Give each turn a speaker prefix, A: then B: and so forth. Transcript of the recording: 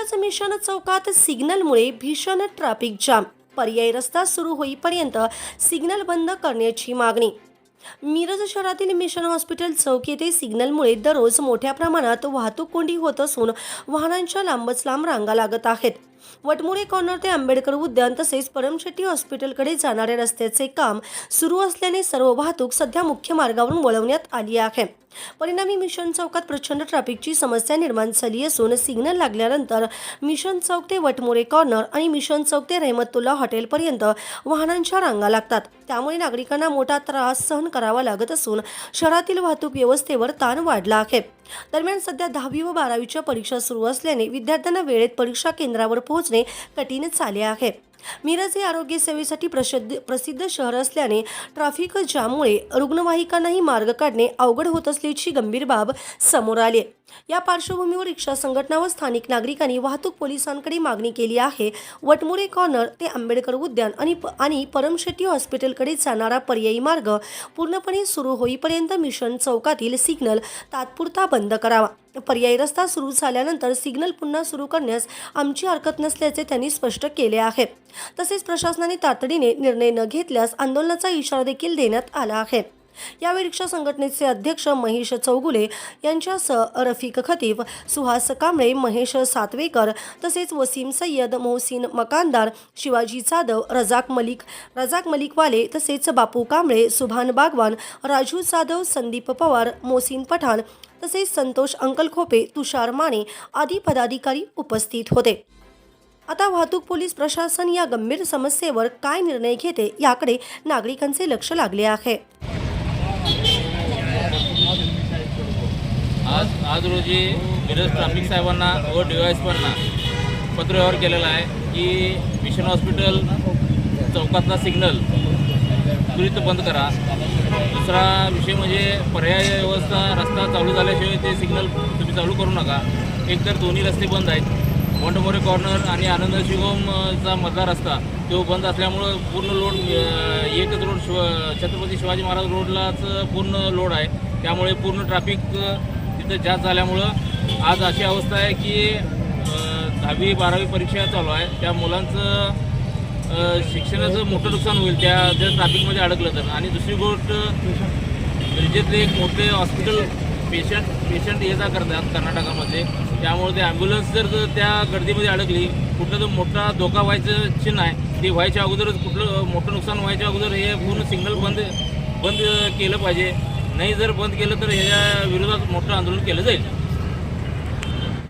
A: Miraj mission चौकात सिग्नलमुळे भीषण traffic jam. पर्यायी रस्ता सुरू होईपर्यंत सिग्नल बंद करण्याची मागणी. मिरज शहरातील मिशन हॉस्पिटल चौक येथे सिग्नलमुळे दररोज मोठ्या प्रमाणात वाहतूक कोंडी होत असून वाहनांच्या लांबच लांब रांगा लागत आहेत. वटमुळे कॉर्नर ते आंबेडकर उद्यान तसेच परमशेट्टी हॉस्पिटलकडे जाणाऱ्या रस्त्याचे काम सुरू असल्याने सर्व वाहतूक सध्या मुख्य मार्गावरून वळवण्यात आली आहे. परिणामी मिशन चौकात प्रचंड ट्रॅफिकची समस्या निर्माण झाली असून सिग्नल लागल्यानंतर मिशन चौक ते वटमुळे कॉर्नर आणि मिशन चौक ते रहमतुल्ला हॉटेलपर्यंत वाहनांच्या रांगा लागतात. त्यामुळे नागरिकांना मोठा त्रास सहन करावा लागत असून शहरातील वाहतूक व्यवस्थेवर ताण वाढला आहे. दरम्यान सध्या 10वी व 12वीच्या परीक्षा सुरू असल्याने विद्यार्थ्यांना वेळेत परीक्षा केंद्रावर पोहोचणे कठीण झाले आहे. मिरज हे आरोग्य सेवेसाठी प्रसिद्ध शहर असल्याने ट्रॅफिक जाममुळे रुग्णवाहिकांनाही मार्ग काढणे अवघड होत असल्याची गंभीर बाब समोर आली. या पार्श्वभूमीवर रिक्षा संघटना व स्थानिक नागरिकांनी वाहतूक पोलिसांकडे मागणी केली आहे. वटमुळे कॉर्नर ते आंबेडकर उद्यान आणि परमशेट्टी हॉस्पिटलकडे जाणारा पर्यायी मार्ग पूर्णपणे सुरू होईपर्यंत मिशन चौकातील सिग्नल तात्पुरता बंद करावा. पर्यायी रस्ता सुरू झाल्यानंतर सिग्नल पुन्हा सुरू करण्यास आमची हरकत नसल्याचे त्यांनी स्पष्ट केले आहे. तसेच प्रशासनाने तातडीने निर्णय न घेतल्यास आंदोलनाचा इशारा देखील देण्यात आला आहे. यावेळी रिक्षा संघटनेचे अध्यक्ष महेश चौगुले यांच्यासह रफिक खतीब, सुहास कांबळे, महेश सातवेकर तसेच वसीम सय्यद, मोहसिन मकानदार, शिवाजी जाधव, रजाक मलिकवाले तसेच बापू कांबळे, सुभान बागवान, राजू जाधव, संदीप पवार, मोहसिन पठाण तसेच संतोष अंकल खोपे, तुषार माने आदी पदाधिकारी उपस्थित होते. आता वाहतूक पोलीस प्रशासन या गंभीर समस्येवर काय निर्णय घेते याकडे नागरिकांचे लक्ष लागले आहे.
B: आज रोजी मिरज ट्रॅफिक साहेबांना व DYSPंना पत्र व्यवहार केलेला आहे की मिशन हॉस्पिटल चौकातला सिग्नल त्वरित बंद करा. दुसरा विषय म्हणजे पर्यायी व्यवस्था रस्ता चालू झाल्याशिवाय ते सिग्नल तुम्ही चालू करू नका. एकतर दोन्ही रस्ते बंद आहेत. वटमुळे कॉर्नर आणि आनंद शिवमचा मधला रस्ता तो बंद असल्यामुळं पूर्ण लोड एकच रोड छत्रपती शिवाजी महाराज रोडलाच पूर्ण लोड आहे. त्यामुळे पूर्ण ट्रॅफिक तिथं जास्त झाल्यामुळं आज अशी अवस्था आहे की 10वी 12वी परीक्षा चालू आहे. त्या मुलांचं शिक्षणाचं मोठं नुकसान होईल त्या जर ट्रॅफिकमध्ये अडकलं तर. आणि दुसरी गोष्ट मिरजेतले एक मोठे हॉस्पिटल पेशंट ये जा करतात कर्नाटकामध्ये. त्यामुळे ते ॲम्ब्युलन्स जर त्या गर्दीमध्ये अडकली कुठलं तर मोठा धोका व्हायचं चिन्ह आहे. ते व्हायच्या अगोदरच कुठलं मोठं नुकसान व्हायच्या अगोदर हे पूर्ण सिग्नल बंद केलं पाहिजे. नाही जर बंद केलं तर ह्याच्या विरोधात मोठं आंदोलन केलं जाईल.